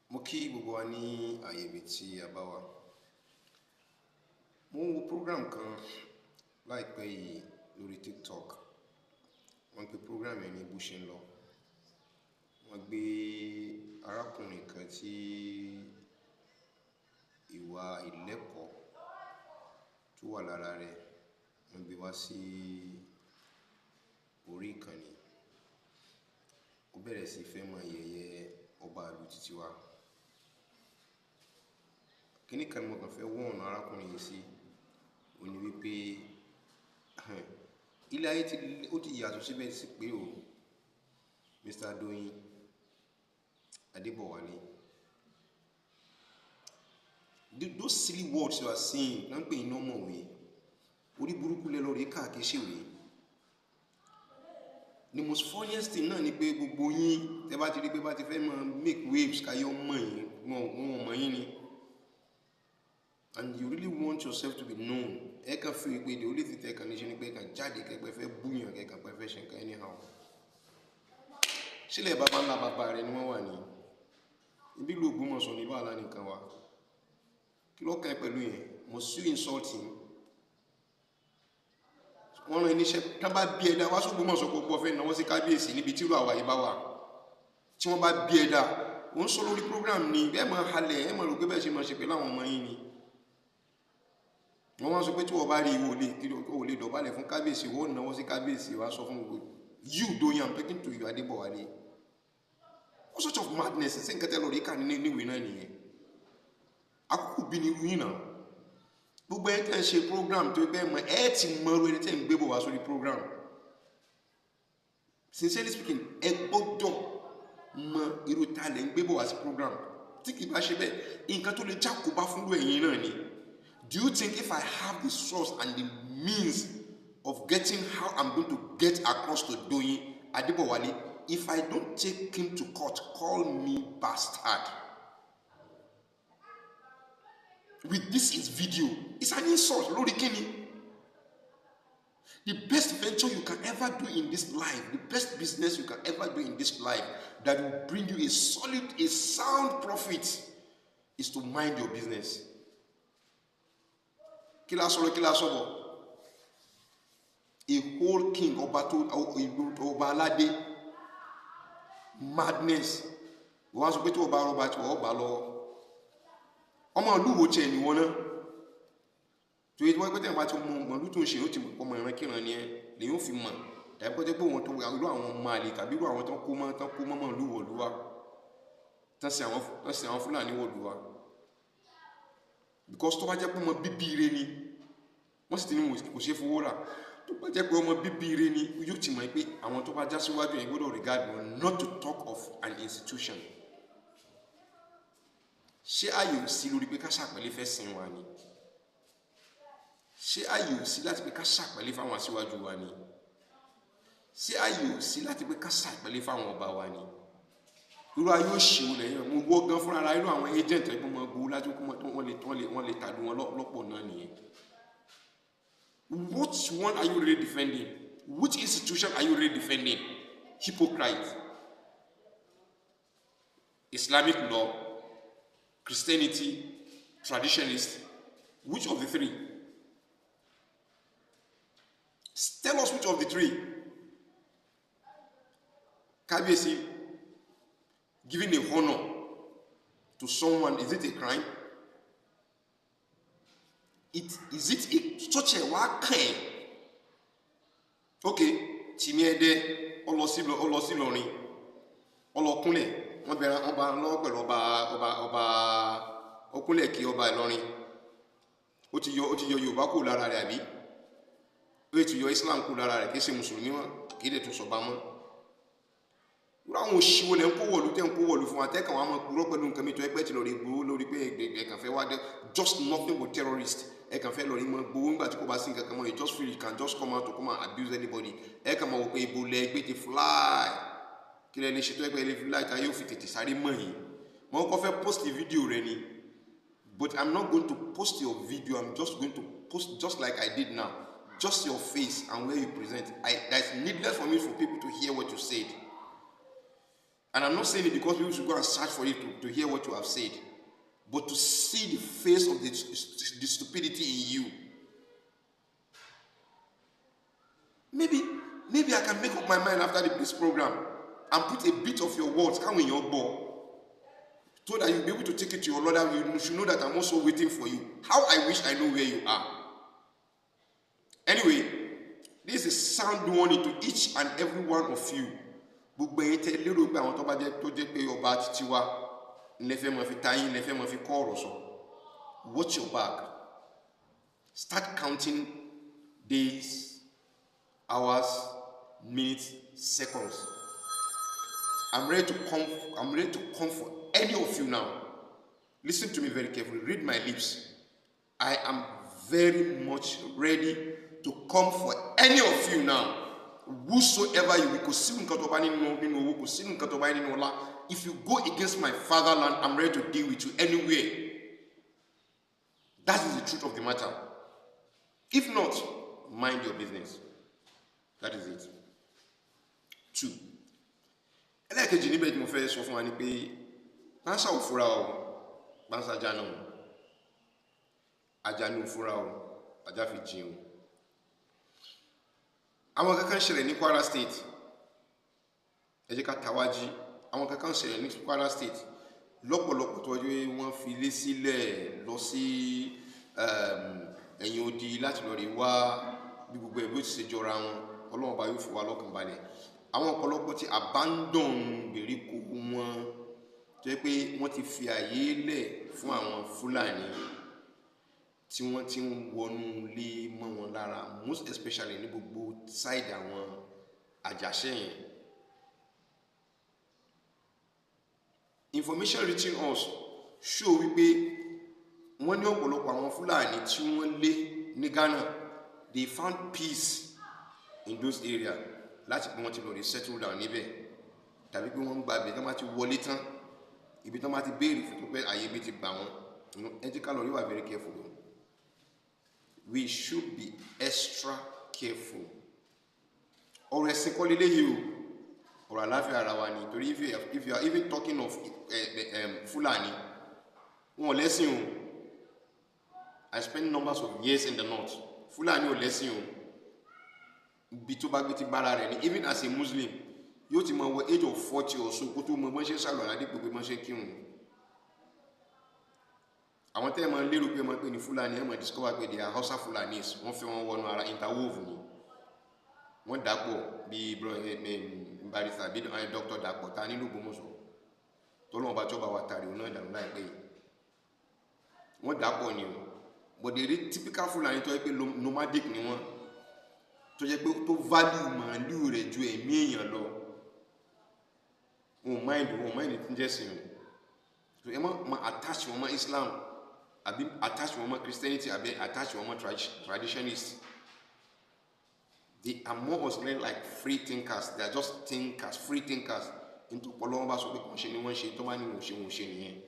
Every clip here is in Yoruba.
Mo kí gbogbo wa ní àyè ibi tí a bá wà. Mo ń wo program kan láìpẹ́ yìí lórí TikTok. Wọ́n pe program yẹn ní bó ṣe ń lọ. Wọ́n gbé arákùnrin kan tí ìwà ìlẹ́kọ̀ọ́ tó wà lára rẹ̀, wọ́n gbé wá sí orí ìkànnì. Ó bẹ̀rẹ̀ sí fẹ́ mọ yẹ̀yẹ́ ọba ìlú títí wa. Kíní kan ni mo kàn fẹ́ wọ́n arákùnrin yìí sí, ó ní wípé ilé ayé ó ti yàtọ̀ síbẹ̀ sí pé o Mr. Doyin Adebowale. Those silly words you are saying, náà ń pè ní Omowe, orí burúkú lẹ lọ rí káàkiri ṣèwé. The most funniest thing náà ni pé gbogbo yín tẹ́ bá ti rí pé bá ti fẹ́ máa make waves káyọ̀ mọ̀ yín, wọn mọ̀ yín ni. And you really want yourself to be known. Ẹ kàn fi pé the only thing tẹ́ kàn ní ṣe ni pé kàn jáde kẹ́pẹ́ fẹ́ búyàn kẹ́kàn pẹ́ fẹ́ ṣe nǹkan anyhow. Sílẹ̀ bàbá ńlá bàbá rẹ̀ ni wọ́n wà ní. Ibi ìlú Ogbomoso ní wàhálà nìkan wà. Kí ló kàn pẹ̀lú yẹn? Must you insult him? Wọ́n rán iníṣẹ́ tá bá bí ẹ̀dá wá s'Ogbomoso kó gbọ́ fẹ́ náwó sí kábíyèsí níbi tí irú àwa yìí bá wà. Tí wọ́n bá bí ẹ̀dá, ó ń sọ lórí program ni bẹ́ẹ̀ máa halẹ̀ ẹ̀ máa rò pé bẹ́ẹ̀ ṣe máa ṣe pẹ̀lú àwọn ọmọ yín ni. Wọ́n wá sọ pé tí wọ́n bá rí ìwò lè dọ̀bálẹ̀ fún kábíyèsí, wọ́n náwó sí kábíyèsí wá sọ fún gbogbo. You Doyin, I'm talking to you Adebowale. What sort of madness ṣe nǹkan tẹ́ lọ rí kà ní ìwé náà nìyẹn? Àkókò bí ni irú yín náà. Gbogbo ẹ̀ tẹ́ ń ṣe program tó bẹ́ẹ̀ mọ ẹ̀ ti mọ orí ẹni tẹ́ ń gbé bọ̀ wá sórí program. Sincerely speaking, ẹ gbọ́dọ̀ mọ irú ta lẹ̀ ń gbé bọ̀ wá sí program. Tí kì í bá ṣe bẹ́ẹ̀, nǹkan tó lè jákòbá fún ẹ̀yin náà ni. Do you think if I have the source and the means of getting how I'm going to get across to Doyin Adebowale, if I don't take him to court, call me bastard? With this is video, it's an insult. Lori Kenny. The best venture you can ever do in this life, the best business you can ever do in this life that will bring you a sound profit is to mind your business. Kila sobo. A whole king ọba aládé, madness. Wọ́n sọ pé tí ọba rọba tí ọba lọ. Ọmọ ìlú wo tiẹ̀ ni wọ́n náà? Tó yẹ wọ́n pẹ́tẹ́ àti ọmọ ìlú tó ń ṣe ó ti mọ̀ ọmọ ìran kíran ni ẹ lè yóò fi mọ̀. Tàbí pẹ́tẹ́ pé wọ́n tó wà irú àwọn ọmọ àlè tàbí irú àwọn tán kó mọ́ ìlú wọ̀lúwa. Tán sí àwọn Fúlàní wọ̀lúwa. Because tó bá jẹ́ pé ọmọ bíbí ire ni, wọ́n sì ti ní kò ṣe fowó rà. Tó bá jẹ́ pé ọmọ bíbí ire ni, yóò ti mọ̀ pé àwọn tó bá já síwájú yẹn gbọ́dọ̀ regard wọn, not to talk of an institution. Ṣé ààyè ò sí lórí pé ká ṣàpẹ̀lẹ́ fẹ́ sìn wa ni? Ṣé ààyè ò sí láti pé ká ṣàpẹ̀lẹ́ fáwọn aṣíwájú wa ni? Ṣé ààyè ò sí láti pé ká ṣàpẹ̀lẹ́ fáwọn ọba wa ni? Irú ayé òṣèlú lẹ́yìn mo wọ́ gan fúnra irú àwọn agent ẹgbẹ́ ọmọ gbowó lájú kó wọ́n lè tàdú wọn lọ́pọ̀ náà nìyẹn. Which one are you really defending? Which institution are you really defending? Hypocrite. Islamic law, Christianity, traditionalist. Which of the three? Tell us which of the three. Kábíyèsí, giving a honor to someone, is it a crime? Is it such a wákàn? Okay, Timiede, Olosilorin, Olokunle, wọ́n bẹ̀rẹ̀ ọba lọ́wọ́ pẹ̀lú ọba Okunle kí ọba Ìlọrin. Ó ti yọ Yorùbá kù lára rẹ̀ àbí? Ó ti yọ Islam kù lára rẹ̀ kí ṣe Mùsùlùmí wọn, kí lè tún sọ̀bá mọ́. Àwọn òṣìwò lẹ́ ń kó wọ̀lú tẹ́ ń kó wọ̀lú fún àtẹ́kàn wọn máa purọ́ pẹ̀lú nǹkan mi tó ẹgbẹ́ ti lọ rí gbowó lórí pé ẹ̀kàn fẹ́ wá dé just nothing but terrorist. Ẹ̀kàn fẹ́ lọ rí mọ́ gbowó nígbà tí kò bá sí nǹkan kan mọ́, you just feel you can just come out to come and abuse anybody. Ẹ̀kàn máa wò pé ibo lẹ gbé ti fly. Kí lẹ lè ṣe tó ẹgbẹ́ ilé fly tá yóò fi tètè sáré mọ́ yìí. Mo kọ́ fẹ́ post video rẹ ni, but I'm not going to post your video. I'm just going to post just like I did now. Just your face and where you present. That's needless for me for people to hear what you said. And I'm not saying it because people should go and search for it to hear what you have said, but to see the face of the stupidity in you. Maybe I can make up my mind after this program and put a bit of your words come in your ball, so that you'll be able to take it to your Lord, and you should know that I'm also waiting for you. How I wish I know where you are. Anyway, this is a sound warning to each and every one of you. Watch your back. Start counting days, hours, minutes, seconds. I'm ready to come for any of you now. Listen to me very carefully. Read my lips. I am very much ready to come for any of you now. Whosoever you will, if you go against my fatherland, I'm ready to deal with you anywhere. That is the truth of the matter. If not, mind your business. That is it. 2. Ẹlẹ́kejì níbẹ̀ tí mo fẹ́ sọ fún wa ni pé báńsà ò fura o, báńsà jáná o, ajá ní ò fura o, ajá fi jìn o. Àwọn kankan ṣẹlẹ̀ ní Kwara State. Ẹ jẹ́ ká tàwájí. Àwọn kankan ṣẹlẹ̀ ní Kwara State. Lọ́pọ̀lọpọ̀ tó wájú wọ́n fi lé sílẹ̀ lọ sí ẹ̀yìn odi láti lọ rí wá bí gbogbo ẹ̀ bó ti ṣe jọra wọn. Ọlọ́run bá yóò fi wá lọ́kàn balẹ̀. Àwọn ọ̀pọ̀lọpọ̀ ti abandon gbèríko wọn tó yẹ pé wọ́n ti fi àyè lẹ̀ fún àwọn Fúlàní tí wọ́n ti ń wọnú lé mọ́ wọn lára, most especially ní gbogbo side àwọn àjàṣẹ́ yẹn. Information reaching us show wípé wọ́n ní ọ̀pọ̀lọpọ̀ àwọn Fúlàní tí wọ́n lé ní Ghana, they found peace in those areas. Láti pé wọ́n ti lọ rí settle down níbẹ̀, tàbí pé wọ́n ń gba ibẹ̀ tí wọ́n bá ti wọlé tán, ibi tí wọ́n bá ti béèrè fún tó pé àyè ibi ti gbà wọ́n. Ẹ jẹ́ ká lọ rí wà very careful. We should be extra careful. Ọ̀rọ̀ ẹ̀sìn kọ́ lélẹ́yìí o, ọ̀rọ̀ àláfíà ara wa ni. Torí if you are even talking of Fulani, wọn ò lẹ́sìn o. I spent numbers of years in the north. Fulani ò lẹ́sìn o. Bí tó bá gbé ti bára rẹ̀ ni, even as a Muslim, yóò ti mọ wọ age of 40 or so kó tó mọ bọ́n ṣe ń ṣàlọ́ aládé pé bọ́n ṣe ń kírun. Àwọn tẹ́ ẹ máa lérò pé máa pè ní Fulani, ẹ máa discover pé they are Hausa Fulanis. Wọ́n fẹ́ wọn wọnú ara interwove ni. Wọ́n dàpọ̀ bí barista bí Dr. Dàpọ̀ ta nínú Ogbomoso. Tọ́lọ́wọ́n bá jọba wa tàrí òun náà dànù láìpẹ́ yìí. Wọ́n dàpọ̀ ni o. But the typical Fulani tó yẹ pé nomadic ni wọ́n. Tó jẹ́ pé tó value màálù rẹ̀ ju ẹ̀mí èèyàn lọ. Wọ́n mind tí ń jẹ́ sìn. So ẹ má attach wọn mọ́ Islam, àbí attach wọn mọ́ Christianity, àbí attach wọn mọ́ traditionalists. They are more or less like free thinkers. They are just thinkers, free thinkers. Into ọlọ́wọ́n bá sọ pé kàn ṣe ni wọ́n ṣe, tó bá ní wọ́n ṣe nìyẹn.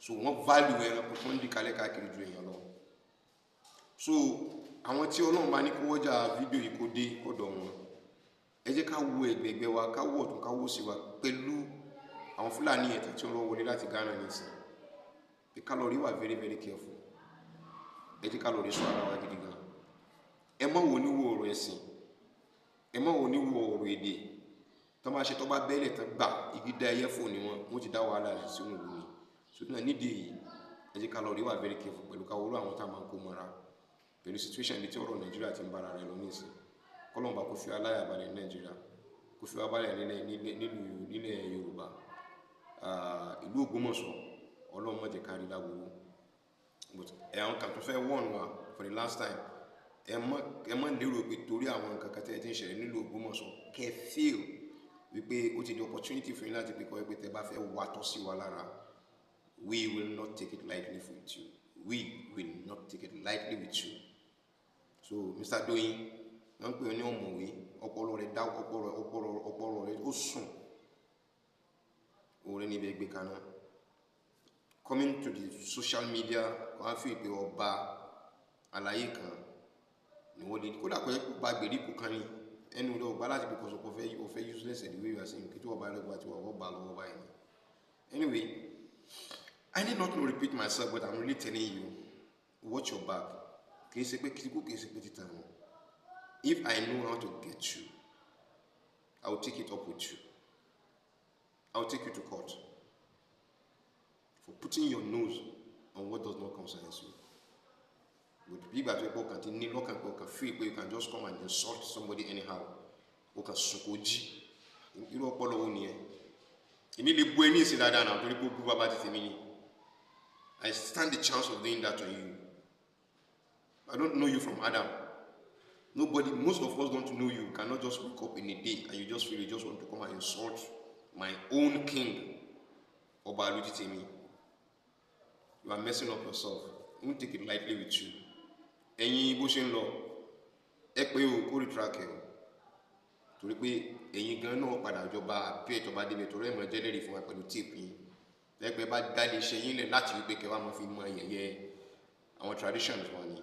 So wọ́n value ẹranko tó ń di kalẹ̀ káàkiri ju èèyàn lọ. So àwọn tí Ọlọ́run bá ní kó wọ́jà fídíò yìí kó dé ọ̀dọ̀ wọn, ẹ jẹ́ ká wo ẹgbẹ̀gbẹ̀ wa, ká wo ọ̀tún, ká wo sí wa pẹ̀lú àwọn Fúlàní ẹ̀tà tí wọ́n wọlé láti Ghana nìsín. Ẹ ká lọ rí wà very very careful. Ẹ jẹ́ ká lọ rí sọ ara wa gidi gan. Ẹ má wo níwò ọ̀rọ̀ ẹ̀sìn, ẹ má wo níwò ọ̀rọ̀ èdè. Tó bá ṣe tó bá bẹ́ẹ̀lẹ̀ tán gbà igi dá ẹyẹ fò ní wọ́n ti dá wàhálà rẹ̀ sínú ìlú ni. Ṣùgbọ́n nídìí èyí, ẹ jẹ́ ká lọ rí wà very careful pẹ̀lú ká wọ́rọ̀ àwọn tá máa ń kó mọ́ra. Pẹ̀lú situation ní tí ọ̀rọ̀ Nàìjíríà ti ń bára rẹ̀ lọ nísìn. Kọ́lọ́run bá kó fi aláyà balẹ̀ ní Nàìjíríà, kó fi wá balẹ̀ nílẹ̀ Yorùbá. Ìlú Ogbomoso, Ọlọ́run má jẹ́ ká rí láburú. But àwọn kan tó fẹ́ warn wa for the last time, ẹ má lérò pé torí àwọn nǹkan kan tẹ́ ti ń ṣẹlẹ̀ nílùú Ogbomoso kẹ́ feel wípé ó ti di opportunity fún yín láti pé kọ́ pé tẹ́ bá fẹ́ wàtọ́ sí wa lára. We will not take it lightly with you. We will not take it lightly with you. So Mr. Doyin, wọ́n pè ní Omowe, ọpọlọ rẹ̀ dá ọpọlọ rẹ̀ ó sùn. Orin ní ibẹ̀ gbé kaná. Coming to the social media, wọ́n á fi ìpè ọba àlàyé kan ni wọ́n lè kódà kọ́ ẹ̀kọ́ bá gbèríko kan ní ẹnu lọ gbá láti because of ọ̀fẹ́ useless the way you are saying kí tí wọ́n bá lọ́gbà tí wọ́n bá lọ́wọ́ báyìí. Anyway, I need not to repeat myself, but I'm really telling you, watch your back. If I know how to get you, I will take it up with you. I will take you to court for putting your nose on what does not concern you. But people can feel you can just come and insult somebody anyhow. You can sukoji. You don't follow me. I stand the chance of doing that to you. I don't know you from Adam. Most of us don't know you. You cannot just wake up in a day and you just feel you just want to come and insult my own king. Oba Alutitemi. You are messing up yourself. I won't take it lightly with you. Ẹ̀yin bó ṣe ń lọ, ẹ pé o kó retract ẹ o. Torí pé ẹ̀yin gan náà padà jọba àbí ìjọba débẹ̀ torí ẹ̀ mọ̀ jẹ́lẹ̀rì fún wa pẹ̀lú tape yín. Lẹ́gbẹ̀ẹ́ bá dáde ṣe yín lẹ̀ láti wípé kẹwàá máa fi mọ ẹ̀yẹ àwọn traditions wọn ni.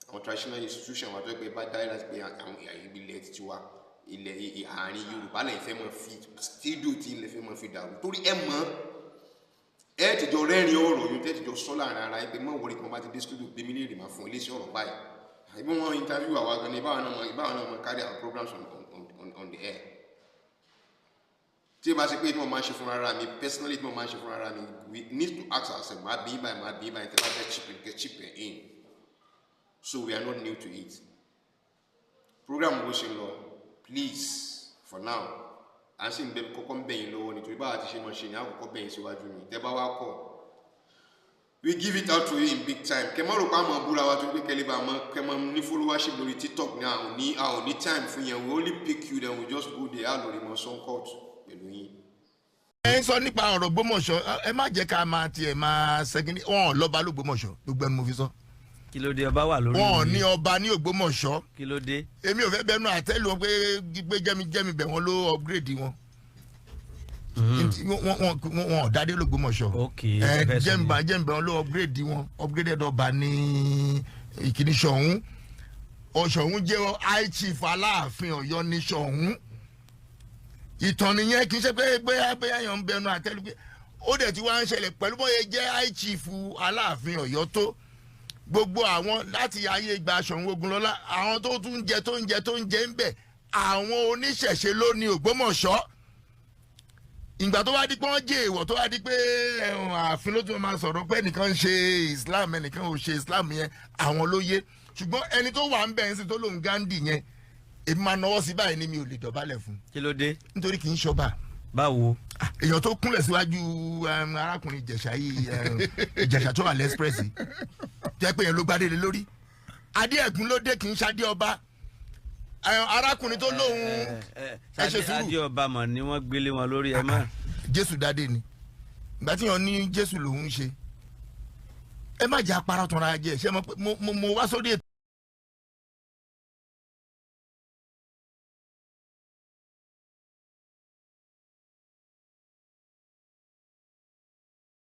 Àwọn traditional institution wa tó ẹgbẹ́ bá dáde láti pé àwọn ìbílẹ̀ ti wa ilẹ̀ àárín Yorùbá lẹ́yìn fẹ́ mọ̀ fi stídò tí ilẹ̀ fẹ́ mọ̀ fi dàrú. Torí ẹ mọ̀ ẹ ti jọ rẹ́rìn ọ̀rọ̀ yóò tẹ́ ti jọ sọ́ láàrin ara ẹgbẹ́ mọ́ wọlé tí wọ́n bá ti dé studio gbé mílíọ̀nù máa fún ilé sí ọ̀rọ̀ báyìí. Àbí wọ́n interview àwa gan ni ìbáwọn náà mọ̀ carry our programs on the air. Tí ẹ bá ṣe pé tí wọ́n máa ń ṣe fún ara mi personally tí wọ́n máa ń ṣe fún ara mi we need to ask ourselves máa bí báyìí tí wọ́n get cheaper in. So we are not new to it. Program wo ṣe lọ please for now. À ń sì ń bẹ kọ́kọ́ ń bẹ̀yìn lọ́wọ́ nítorí báwa ti ṣe mọ̀ ṣe ní àkọ́kọ́ bẹ̀yìn síwájú mi tẹ́ bá wá kọ̀ we give it out to you in big time kẹ́ mọ́ rò pa àmọ́ búra wa tó pé kẹ́lẹ́ bá mọ́ kẹ́ mọ́ ní followership lórí TikTok ní àwọn ní time fún yẹn we only pick you then we just go there á lórí mọ́ Soun court pẹ̀lú yín. ẹ ń sọ nípa ọ̀rọ̀ Ògbómọ̀ṣọ́ ẹ má jẹ́ ká máa tiẹ̀ máa ṣẹ́gi wọn lọ́ba lÓgbómọ̀ṣọ́ gbogbo ẹni mo fi sọ. Kí ló dé ọba wà lórí mi. wọn ní ọba ní Ògbómọ̀ṣọ́. Kí ló dé. èmi ò fẹ́ bẹnu àtẹ́lù wọn pé jẹ́mi bẹ̀ wọ́n ló upgrade wọn. wọn dádé l'Ògbómọ̀ṣọ́. jẹ́mi bẹ̀ wọ́n ló upgrade wọn upgraded ọba ní Ìkíní Ṣọ̀ún. Ọ̀ṣọ̀ún jẹ́ high chief Aláàfin Ọ̀yọ́ ní Ṣọ̀ún. Ìtàn nìyẹn kì í ṣe pé èèyàn ń bẹnu àtẹ́lù pé ó dẹ̀ ti wá ń ṣẹlẹ̀ pẹ̀lú bóyá jẹ́ high chief Aláàfin Ọ̀yọ́ tó. Gbogbo àwọn láti ayé ìgbà Ṣọ̀ún Ògúnlọ́lá àwọn tó tún jẹ ń bẹ̀ àwọn oníṣẹ̀ṣe ló ní Ògbómọ̀ṣọ́. Ìgbà tó wá di pé wọ́n jẹ́ èèwọ̀ tó wá di pé ààfin ló tún máa sọ̀rọ̀ pé ẹnìkan ń ṣe Islam ẹnìkan ò ṣe Islam yẹn àwọn ló yé ṣùgbọ́n ẹni tó wà ń bẹ̀ ń sìn tó lóun Gandhi yẹn èmi máa náwó sí báyìí ni mi ò lè dọ̀bálẹ̀ fún. Kí ló dé. Nítorí kì í ṣọba. Báwo. Èèyàn tó kúnlẹ̀ síwájú arákùnrin Ìjẹ̀ṣà yìí Ìjẹ̀ṣà tó wà lẹ́sprẹ́sì jẹ́ pé yẹn ló gbádé lé lórí adé ẹ̀gún ló dé kì í ṣadé ọba arákùnrin tó lóhun ẹ ṣe sùúrù. adé ọba mọ̀ ni wọ́n gbélé wọn lórí ẹ mọ́. Jésù dádé ni ìgbà tí yàn ní Jésù lòun ń ṣe ẹ má jẹ́ apara tọ́ra jẹ ṣé mo wá sórí ètò.